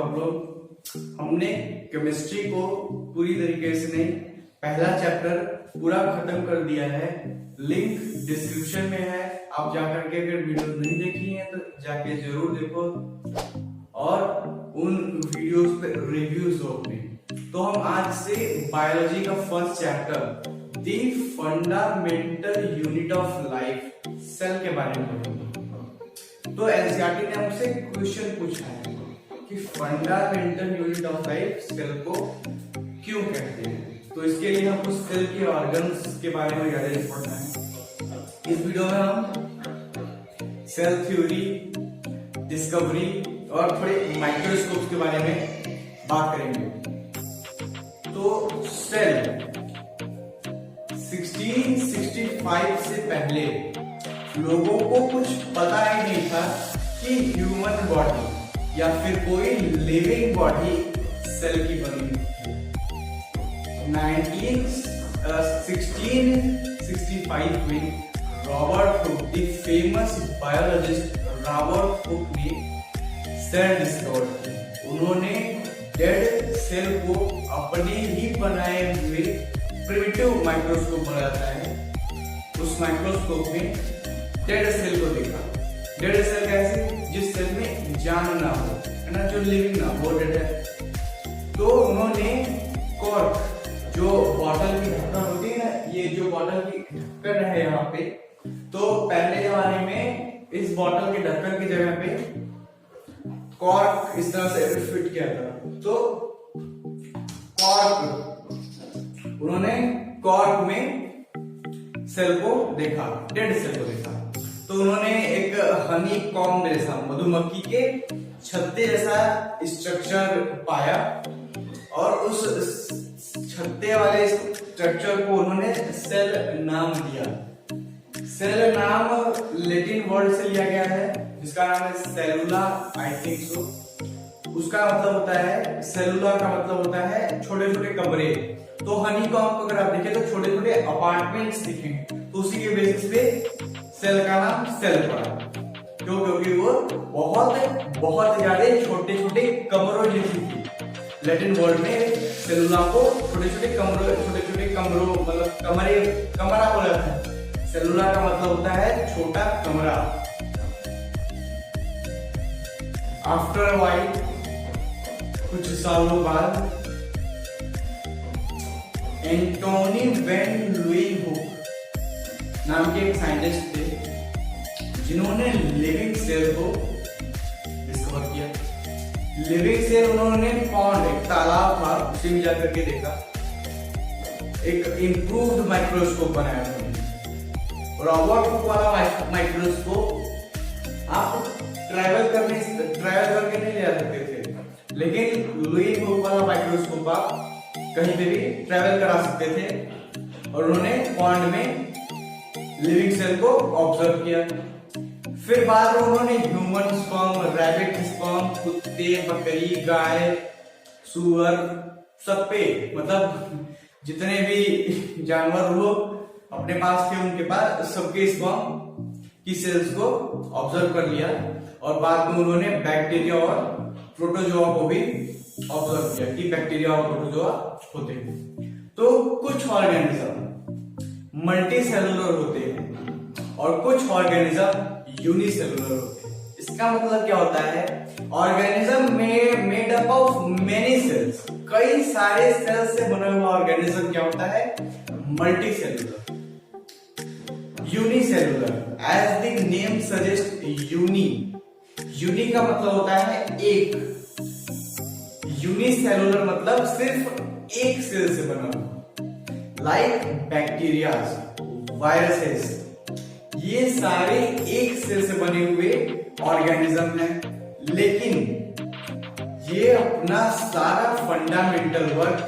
आप लोग। हमने केमिस्ट्री को पूरी तरीके से नहीं, पहला चैप्टर पूरा खत्म कर दिया है। लिंक डिस्क्रिप्शन में है, आप जाकर के अगर वीडियो नहीं देखी है तो जाके जरूर देखो और उन वीडियोस पे रिव्यूज हो अपने। तो हम आज से बायोलॉजी का first chapter the fundamental unit of life, cell के बारे में पढ़ेंगे। तो एनसीईआरटी ने हमसे क्वेश्चन पूछा है कि fundamental unit of life cell को क्यों कहते हैं। तो इसके लिए हमको सेल के ऑर्गन्स के बारे में ज्यादा पढ़ना है। इस वीडियो में हम सेल थ्योरी, डिस्कवरी और थोड़े माइक्रोस्कोप के बारे में बात करेंगे। तो सेल 1665 से पहले लोगों को कुछ पता ही नहीं था कि ह्यूमन बॉडी या फिर कोई लिविंग बॉडी सेल की बनी है। 1665 में Robert Hooke, the famous biologist Robert Hooke ने सेल डिस्कवर की। उन्होंने डेड सेल को अपने ही बनाए हुए प्रिमिटिव माइक्रोस्कोप बनाता है, उस माइक्रोस्कोप में डेड सेल को देखा। डेड सेल कैसे? जिस सेल में जान ना हो, है ना, जो लिविंग ना हो, डेड है। तो उन्होंने कॉर्क, जो बॉटल की ढक्कन होती है ना, ये जो बॉटल की ढक्कन है यहाँ पे, तो पहले जमाने में इस बॉटल के ढक्कन की जगह पे कॉर्क इस तरह से फिट किया था। तो कॉर्क, उन्होंने कॉर्क में सेल को देखा, डेड सेल को देखा। तो उन्होंने एक हनी कॉम्ब जैसा, मधुमक्खी के छत्ते जैसा स्ट्रक्चर पाया और उस छत्ते वाले स्ट्रक्चर को उन्होंने सेल नाम दिया। सेल नाम लैटिन वर्ड से लिया गया है जिसका नाम है सेलुला, आई थिंक सो। उसका मतलब होता है, सेलुला का मतलब होता है छोटे छोटे कमरे। तो हनी कॉम्ब को अगर आप देखें तो छोटे छोटे अपार्टमेंट्स दिखेंगे, तो उसी के बेसिस पे सेल का नाम सेल पड़ा। क्यों? क्योंकि वो बहुत ज्यादा छोटे छोटे कमरों जैसी थी। लैटिन वर्ड में सेलुला को छोटे छोटे कमरों मतलब कमरा बोला जाता है। सेलुला का मतलब होता है छोटा कमरा। आफ्टर वाइल, कुछ सालों बाद, एंटोनी वेन लुई हुक नाम के एक साइंटिस्ट थे जिन्होंने लिविंग सेल को डिस्कवर किया। लिविंग सेल उन्होंने पॉन्ड, एक तालाब था, उसी में जाकर के देखा। एक इंप्रूव्ड माइक्रोस्कोप बनाया उन्होंने। रॉबर्ट हुक वाला माइक्रोस्कोप आप ट्रैवल करके नहीं ले जा सकते थे, लेकिन लुई हुक वाला माइक्रोस्कोप आप कहीं पे भी ट्रैवल करा सकते थे। और उन्होंने पॉन्ड में लिविंग सेल को ऑब्जर्व किया। फिर बाद में उन्होंने ह्यूमन स्पर्म, रैबिट स्पर्म, कुत्ते, बकरी, गाय, सुअर, सब पे, मतलब जितने भी जानवर वो अपने पास थे उनके पास सबके स्पर्म की सेल्स को ऑब्जर्व कर लिया। और बाद में उन्होंने बैक्टीरिया और प्रोटोजोआ को भी ऑब्जर्व किया कि बैक्टीरिया और प्रोटोजोआ होते हैं। तो कुछ ऑर्गेनिज्म मल्टी सेलुलर होते हैं और कुछ ऑर्गेनिज्म यूनिसेलुलर होते हैं। इसका मतलब क्या होता है? ऑर्गेनिज्म में made up of many cells, कई सारे सेल्स से बना हुआ ऑर्गेनिज्म क्या होता है? Multicellular. Unicellular, as the name suggest, uni का मतलब होता है एक, यूनिसेलुलर मतलब सिर्फ एक सेल से बना हुआ। लाइक बैक्टीरिया, वायरसेस, ये सारे एक सेल से बने हुए ऑर्गेनिज्म हैं, लेकिन ये अपना सारा फंडामेंटल वर्क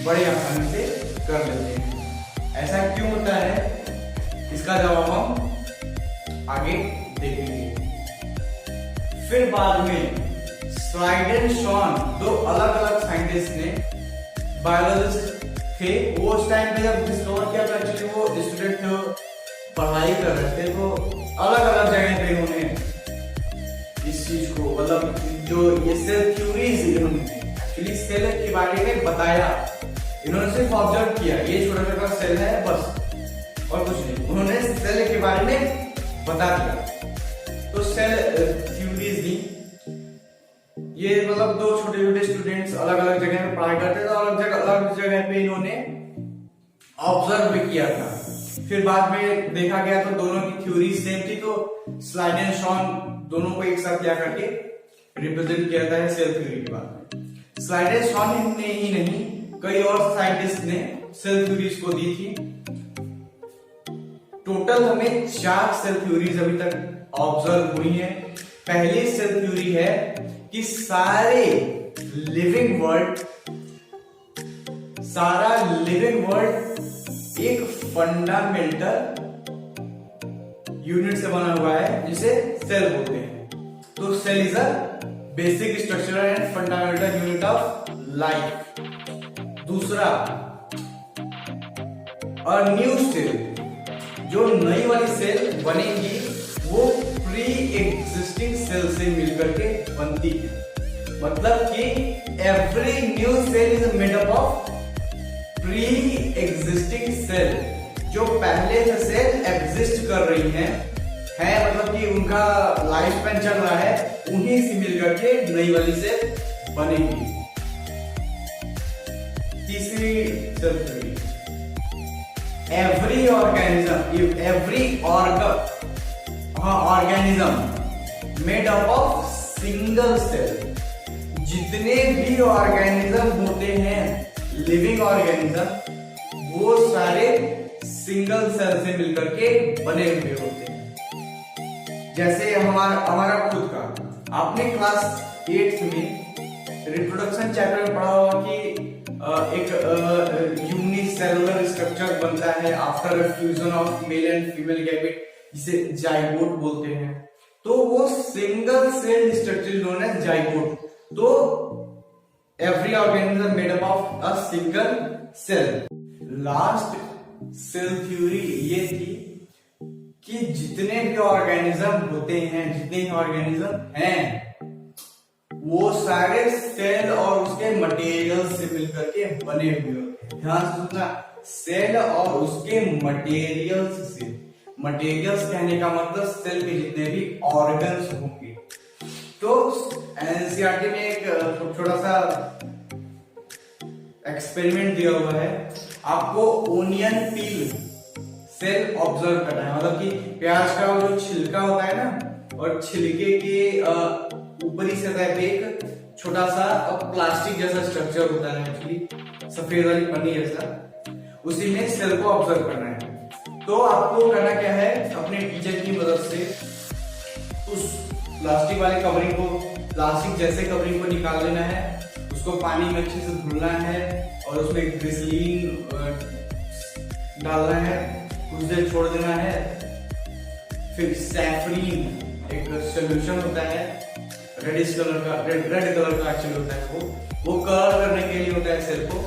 बड़े आसानी से कर लेते हैं। ऐसा क्यों होता है? इसका जवाब हम आगे देखेंगे। फिर बाद में स्लाइडेन शॉन, दो अलग अलग साइंटिस्ट ने, बायोलॉजिस्ट थे वो उस टाइम पे जब डिस्कवर किया था। एक्चुअली वो स्टूडेंट थे, पढ़ाई कर रहे थे, तो अलग अलग जगह पे उन्होंने इस चीज को, मतलब जो ये सेल थ्योरीज इन्होंने एक्चुअली सेल के बारे में बताया, इन्होंने सिर्फ ऑब्जर्व किया ये छोटा छोटा सेल है बस और कुछ नहीं, उन्होंने सेल के बारे में बता दिया। तो सेल थ्योरीज दी, ये मतलब दो छोटे छोटे स्टूडेंट्स अलग अलग जगह में पढ़ाई करते थे, अलग जगह पे इन्होंने ऑब्जर्व भी किया था। फिर बाद में देखा गया तो दोनों की थ्योरी सेम थी, तो स्लाइडेनशॉन दोनों को एक साथ ला करके रिप्रेजेंट किया था सेल थ्योरी के बाद में। स्लाइडेनशॉन ने ही नहीं, कई और साइंटिस्ट ने सेल थ्योरीज को दी थी। टोटल हमें 4 सेल थ्योरीज अभी तक ऑब्जर्व हुई है। पहली सेल थ्योरी है कि सारे लिविंग वर्ल्ड, सारा लिविंग वर्ल्ड एक फंडामेंटल यूनिट से बना हुआ है जिसे सेल बोलते हैं। तो cell is a basic structural and fundamental unit of life. दूसरा, अ न्यू सेल, जो नई वाली सेल बनेगी वो प्री एग्जिस्टिंग सेल से मिलकर के बनती है। मतलब कि every new cell is made up of pre existing cell, जो पहले से सेल एग्जिस्ट कर रही हैं, मतलब कि उनका लाइफ स्पैन चल रहा है, उन्हीं से मिलकर के नई वाली सेल बनेगी। तीसरी cell theory, every organism made up of single cell. जितने भी ऑर्गेनिज्म होते हैं लिविंग ऑर्गेनिज्म, वो सारे सिंगल सेल से मिलकर के बने हुए होते हैं। जैसे हमारा खुद का, आपने क्लास 8th में रिप्रोडक्शन चैप्टर में पढ़ा होगा कि एक यूनिसेलुलर स्ट्रक्चर बनता है after fusion of male and female gamete, जिसे जाइगोट बोलते हैं। तो वो single cell structure known as zygote. तो every organism made up of a single cell. Last cell theory ये थी कि जितने भी ऑर्गेनिज्म होते हैं, जितने ऑर्गेनिज्म हैं, वो सारे सेल और उसके मटेरियल से मिलकर के बने हुए होते हैं। ध्यान से सुनना, सेल और उसके मटेरियल्स से। मटेरियल्स कहने का मतलब सेल के जितने भी ऑर्गन्स होंगे। तो एनसीईआरटी में एक छोटा सा एक्सपेरिमेंट दिया हुआ है, आपको ओनियन पील सेल ऑब्जर्व करना है। मतलब कि प्याज का जो छिलका होता है ना, और छिलके के ऊपरी सतह पे एक छोटा सा प्लास्टिक जैसा स्ट्रक्चर होता है, एक्चुअली सफेद वाली पन्नी जैसा, उसी में सेल को ऑब्जर्व करना है। तो आपको करना क्या है, अपने टीचर की मदद से उस प्लास्टिक वाले कवरिंग को, प्लास्टिक जैसे कवरिंग को निकाल लेना है, उसको पानी में अच्छे से धुलना है और उसमें ग्लिसरीन डालना है, कुछ देर छोड़ देना है। फिर सैफरीन एक सोल्यूशन होता है, रेडिश कलर का, रेड कलर का एक्चुअली होता है, वो कलर करने के लिए होता है सेल को,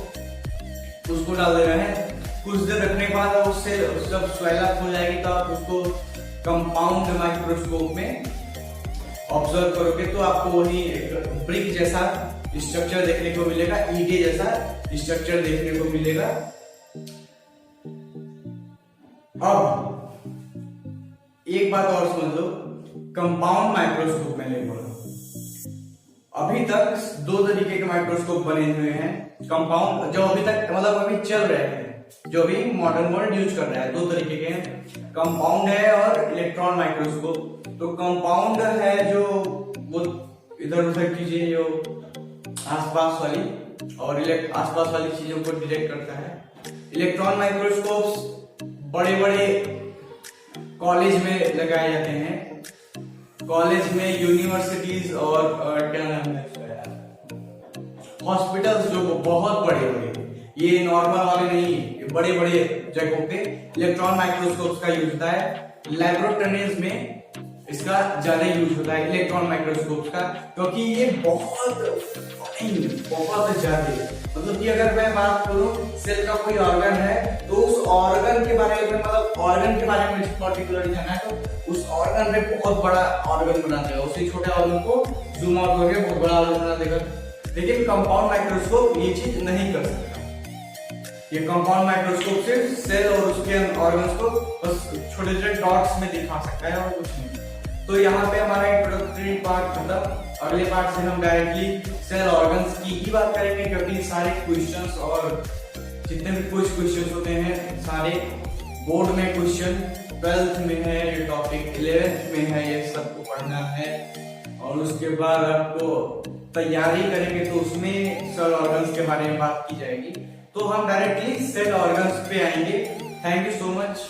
उसको डाल देना है। कुछ देर रखने के बाद उससे जब स्वेल अप हो जाएगी तो आप उसको कंपाउंड माइक्रोस्कोप में ऑब्जर्व करोगे तो आपको वही एक ब्रिक जैसा स्ट्रक्चर देखने को मिलेगा, ईटे जैसा स्ट्रक्चर देखने को मिलेगा। अब एक बात और समझ लो, कंपाउंड माइक्रोस्कोप में ले बोला, अभी तक 2 तरीके के माइक्रोस्कोप बने हुए हैं। कंपाउंड जो अभी तक मतलब अभी चल रहे हैं, जो भी मॉडर्न वर्ल्ड यूज कर रहा है, 2 तरीके के हैं, कंपाउंड है और इलेक्ट्रॉन माइक्रोस्कोप। तो कंपाउंड है जो वो इधर उधर चीजें जो आसपास वाली, और आसपास वाली चीजों को डिटेक्ट करता है। इलेक्ट्रॉन माइक्रोस्कोप्स बड़े बड़े कॉलेज में लगाए जाते हैं, कॉलेज में, यूनिवर्सिटीज और क्या नाम है, हॉस्पिटल्स जो बहुत बड़े बड़े, ये नॉर्मल वाले नहीं, बड़े बड़े जगहों पे इलेक्ट्रॉन माइक्रोस्कोप्स का यूज होता है। लैबोरेटरीज में इसका ज्यादा यूज होता है इलेक्ट्रॉन माइक्रोस्कोप का, क्योंकि ये बहुत ज्यादा, मतलब कि अगर मैं बात करूं सेल का कोई ऑर्गन है तो उस ऑर्गन के बारे में, मतलब ऑर्गन के बारे में पर्टिकुलर जाना है तो उस ऑर्गन में बहुत बड़ा ऑर्गन बना देगा, उसी छोटे ऑर्गन को जूम आउट करके बहुत बड़ा ऑर्गन बना देगा। लेकिन कंपाउंड माइक्रोस्कोप ये चीज नहीं कर सकता। ये कंपाउंड माइक्रोस्कोप सिर्फ सेल और उसके ऑर्गन्स को बस छोटे छोटे डॉट्स में दिखा सकता है और कुछ नहीं। तो यहाँ पे हमारा इंट्रोडक्टरी पार्ट खत्म। अगले पार्ट से हम डायरेक्टली सेल ऑर्गन्स की ही बात करेंगे, क्योंकि सारे क्वेश्चंस और जितने भी कुछ क्वेश्चंस होते हैं सारे बोर्ड में क्वेश्चन 12th में है, ये टॉपिक 11th में है, ये सबको पढ़ना है। और उसके बाद आपको तैयारी करेंगे तो उसमें सेल ऑर्गन्स के बारे में बात की जाएगी। तो हम डायरेक्टली सेल ऑर्गन्स पे आएंगे। Thank you so much.